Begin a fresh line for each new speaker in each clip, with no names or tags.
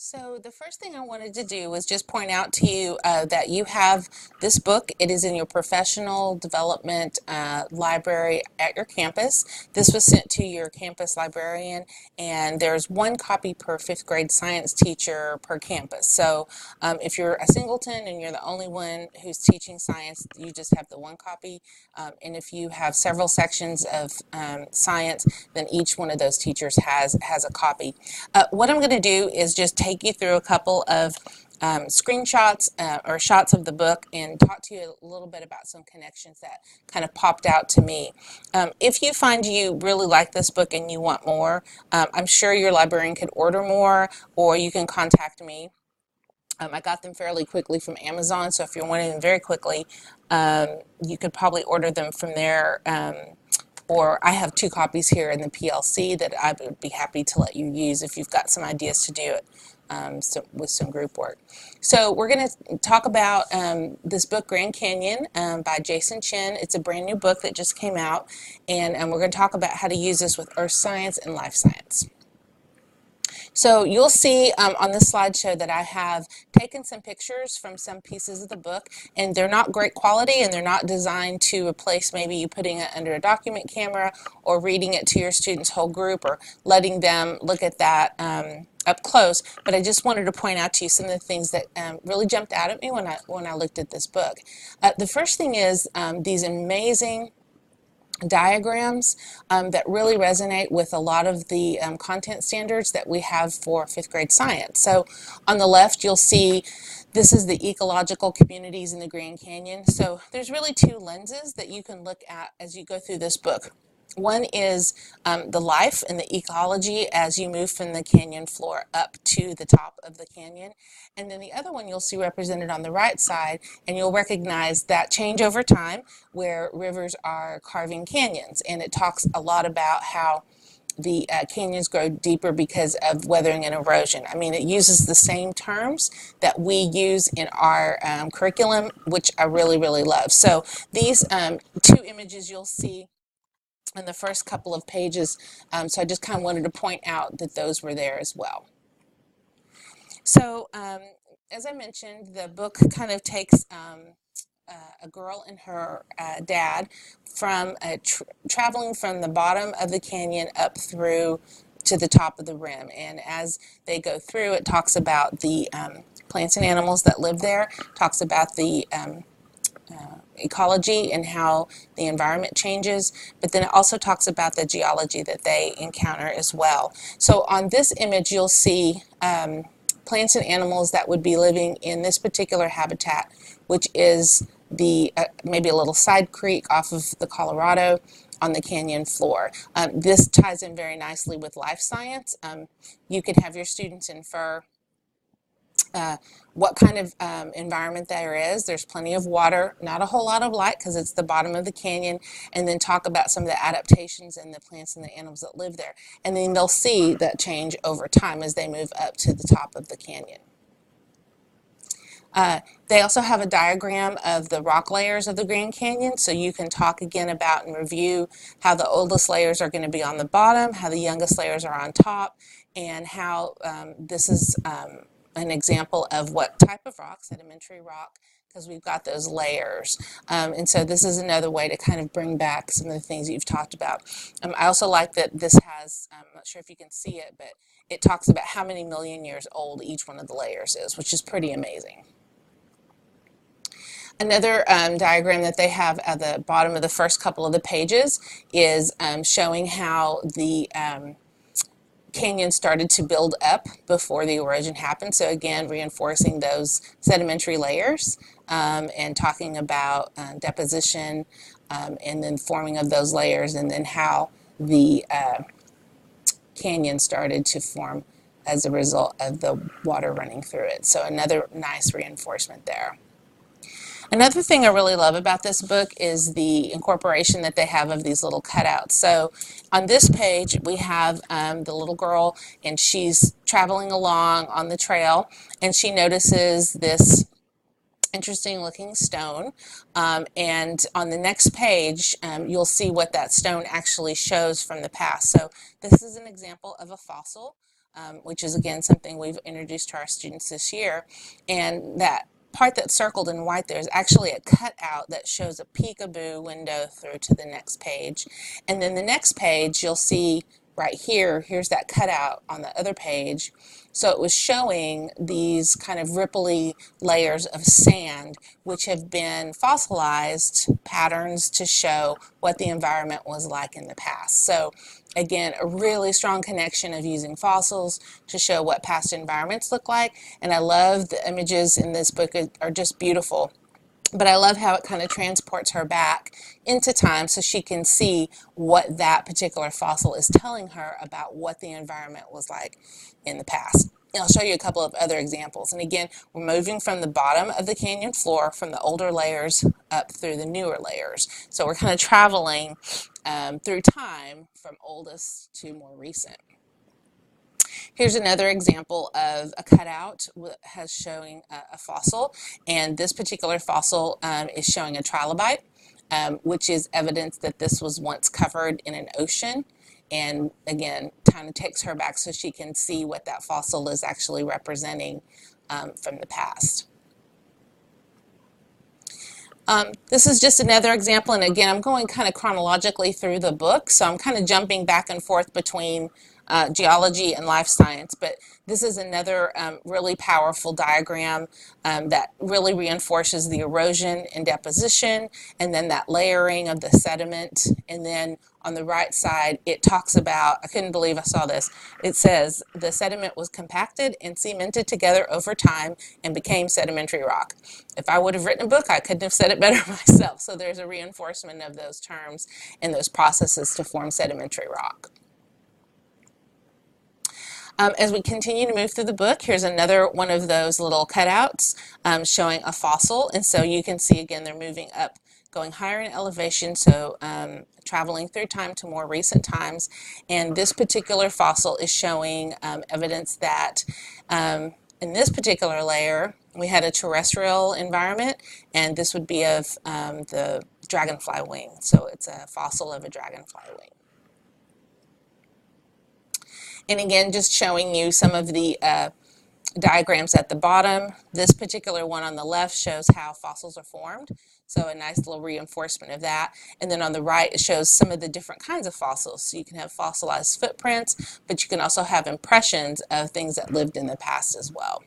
So the first thing I wanted to do was just point out to you that you have this book. It is in your professional development library at your campus. This was sent to your campus librarian, and there's one copy per fifth grade science teacher per campus. So if you're a singleton and you're the only one who's teaching science, you just have the one copy. And if you have several sections of science, then each one of those teachers has a copy. What I'm going to do is just take you through a couple of screenshots or shots of the book and talk to you a little bit about some connections that kind of popped out to me. If you find you really like this book and you want more, I'm sure your librarian could order more, or you can contact me. I got them fairly quickly from Amazon, so if you're wanting them very quickly, you could probably order them from there. Or I have two copies here in the PLC that I would be happy to let you use if you've got some ideas to do it with some group work. So we're going to talk about this book, Grand Canyon, by Jason Chen. It's a brand new book that just came out, and we're going to talk about how to use this with earth science and life science. So you'll see on this slideshow that I have taken some pictures from some pieces of the book, and they're not great quality, and they're not designed to replace maybe you putting it under a document camera or reading it to your students' whole group or letting them look at that up close. But I just wanted to point out to you some of the things that really jumped out at me when I looked at this book. The first thing is these amazing diagrams that really resonate with a lot of the content standards that we have for fifth grade science. So on the left you'll see this is the ecological communities in the Grand Canyon. So there's really two lenses that you can look at as you go through this book. One is the life and the ecology as you move from the canyon floor up to the top of the canyon. And then the other one you'll see represented on the right side, and you'll recognize that change over time where rivers are carving canyons. And it talks a lot about how the canyons grow deeper because of weathering and erosion. I mean, it uses the same terms that we use in our curriculum, which I really, really love. So these two images you'll see in the first couple of pages, so I just kind of wanted to point out that those were there as well. So as I mentioned, the book kind of takes a girl and her dad from traveling from the bottom of the canyon up through to the top of the rim, and as they go through, it talks about the plants and animals that live there, talks about the ecology and how the environment changes, but then it also talks about the geology that they encounter as well. So on this image you'll see plants and animals that would be living in this particular habitat, which is the maybe a little side creek off of the Colorado on the canyon floor. This ties in very nicely with life science. You could have your students infer what kind of environment there is. There's plenty of water, not a whole lot of light because it's the bottom of the canyon, and then talk about some of the adaptations and the plants and the animals that live there. And then they'll see that change over time as they move up to the top of the canyon. They also have a diagram of the rock layers of the Grand Canyon, so you can talk again about and review how the oldest layers are going to be on the bottom, how the youngest layers are on top, and how this is an example of what type of rock, sedimentary rock, because we've got those layers. And so this is another way to kind of bring back some of the things that you've talked about. I also like that this has, I'm not sure if you can see it, but it talks about how many million years old each one of the layers is, which is pretty amazing. Another diagram that they have at the bottom of the first couple of the pages is showing how the canyon started to build up before the erosion happened. So again, reinforcing those sedimentary layers and talking about deposition and then forming of those layers, and then how the canyon started to form as a result of the water running through it. So another nice reinforcement there. Another thing I really love about this book is the incorporation that they have of these little cutouts. So on this page we have the little girl, and she's traveling along on the trail, and she notices this interesting looking stone, and on the next page you'll see what that stone actually shows from the past. So this is an example of a fossil which is again something we've introduced to our students this year. And that part that's circled in white there is actually a cutout that shows a peekaboo window through to the next page. And then the next page you'll see right here, here's that cutout on the other page. So it was showing these kind of ripply layers of sand which have been fossilized patterns to show what the environment was like in the past. So again, a really strong connection of using fossils to show what past environments look like. And I love the images in this book are just beautiful. But I love how it kind of transports her back into time so she can see what that particular fossil is telling her about what the environment was like in the past. And I'll show you a couple of other examples. And again, we're moving from the bottom of the canyon floor, from the older layers up through the newer layers. So we're kind of traveling through time from oldest to more recent. Here's another example of a cutout has showing a fossil, and this particular fossil is showing a trilobite, which is evidence that this was once covered in an ocean. And again, kind of takes her back so she can see what that fossil is actually representing from the past. This is just another example, and again, I'm going kind of chronologically through the book, so I'm kind of jumping back and forth between geology and life science, but this is another really powerful diagram that really reinforces the erosion and deposition, and then that layering of the sediment. And then on the right side, it talks about, I couldn't believe I saw this, it says the sediment was compacted and cemented together over time and became sedimentary rock. If I would have written a book, I couldn't have said it better myself. So there's a reinforcement of those terms and those processes to form sedimentary rock. As we continue to move through the book, here's another one of those little cutouts showing a fossil. And so you can see again, they're moving up, going higher in elevation, so traveling through time to more recent times. And this particular fossil is showing evidence that in this particular layer, we had a terrestrial environment, and this would be of the dragonfly wing. So it's a fossil of a dragonfly wing. And again, just showing you some of the diagrams at the bottom. This particular one on the left shows how fossils are formed. So a nice little reinforcement of that. And then on the right, it shows some of the different kinds of fossils. So you can have fossilized footprints, but you can also have impressions of things that lived in the past as well.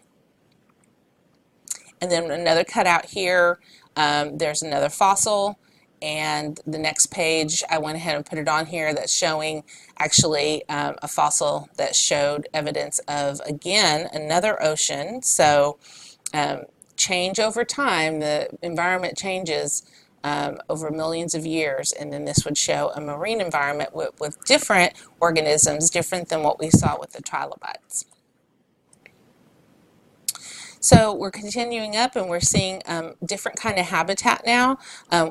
And then another cutout here, there's another fossil. And the next page, I went ahead and put it on here, that's showing actually a fossil that showed evidence of, again, another ocean. So change over time, the environment changes over millions of years, and then this would show a marine environment with different organisms, different than what we saw with the trilobites. So we're continuing up, and we're seeing different kind of habitat now.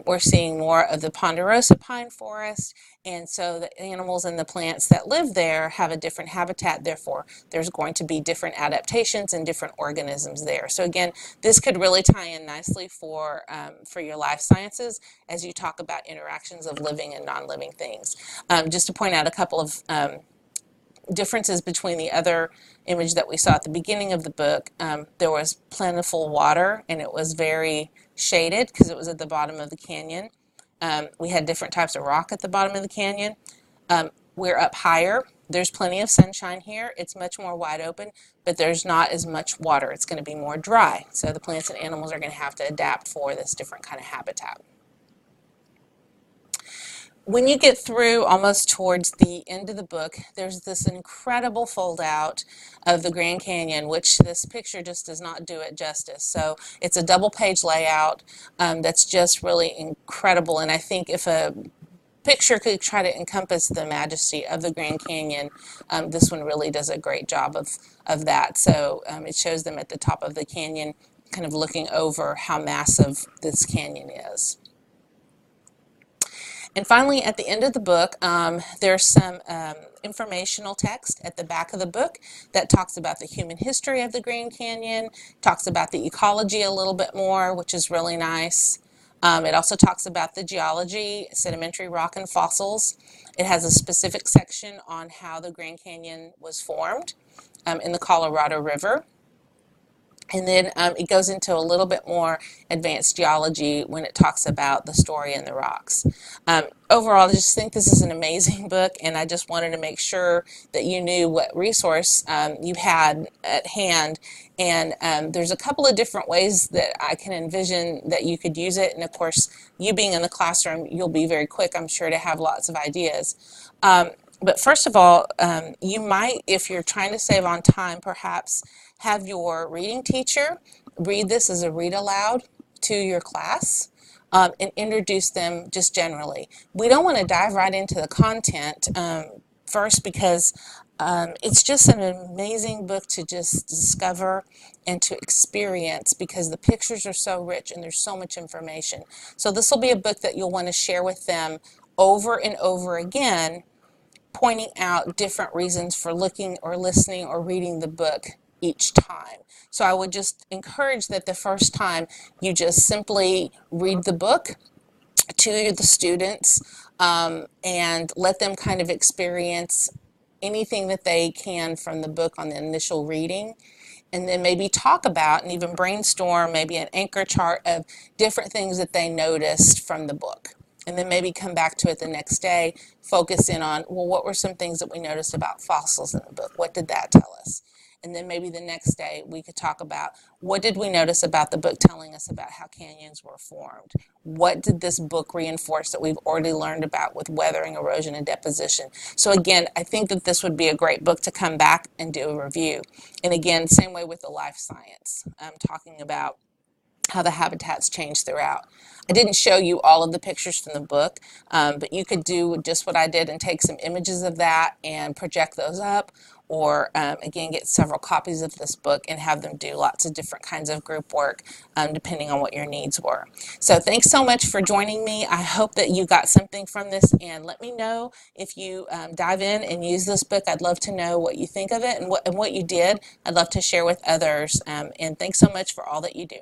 We're seeing more of the ponderosa pine forest, and so the animals and the plants that live there have a different habitat. Therefore, there's going to be different adaptations and different organisms there. So again, this could really tie in nicely for your life sciences as you talk about interactions of living and non-living things. Just to point out a couple of differences between the other image that we saw at the beginning of the book. There was plentiful water, and it was very shaded because it was at the bottom of the canyon. We had different types of rock at the bottom of the canyon. We're up higher. There's plenty of sunshine here. It's much more wide open, but there's not as much water. It's going to be more dry. So the plants and animals are going to have to adapt for this different kind of habitat. When you get through almost towards the end of the book, there's this incredible fold out of the Grand Canyon, which this picture just does not do it justice. So it's a double page layout that's just really incredible. And I think if a picture could try to encompass the majesty of the Grand Canyon, this one really does a great job of that. So it shows them at the top of the canyon, kind of looking over how massive this canyon is. And finally, at the end of the book, there's some informational text at the back of the book that talks about the human history of the Grand Canyon, talks about the ecology a little bit more, which is really nice. It also talks about the geology, sedimentary rock, and fossils. It has a specific section on how the Grand Canyon was formed in the Colorado River. And then it goes into a little bit more advanced geology when it talks about the story in the rocks. Overall, I just think this is an amazing book, and I just wanted to make sure that you knew what resource you had at hand. And there's a couple of different ways that I can envision that you could use it. And of course, you being in the classroom, you'll be very quick, I'm sure, to have lots of ideas. But first of all, you might, if you're trying to save on time, perhaps have your reading teacher read this as a read aloud to your class and introduce them just generally. We don't want to dive right into the content first because it's just an amazing book to just discover and to experience because the pictures are so rich and there's so much information. So this will be a book that you'll want to share with them over and over again, pointing out different reasons for looking or listening or reading the book each time. So I would just encourage that the first time you just simply read the book to the students and let them kind of experience anything that they can from the book on the initial reading, and then maybe talk about and even brainstorm maybe an anchor chart of different things that they noticed from the book. And then maybe come back to it the next day, focus in on, well, what were some things that we noticed about fossils in the book? What did that tell us? And then maybe the next day we could talk about, what did we notice about the book telling us about how canyons were formed? What did this book reinforce that we've already learned about with weathering, erosion, and deposition? So again, I think that this would be a great book to come back and do a review. And again, same way with the life science, talking about how the habitats change throughout. I didn't show you all of the pictures from the book, but you could do just what I did and take some images of that and project those up, or again, get several copies of this book and have them do lots of different kinds of group work depending on what your needs were. So thanks so much for joining me. I hope that you got something from this, and let me know if you dive in and use this book. I'd love to know what you think of it and what you did. I'd love to share with others, and thanks so much for all that you do.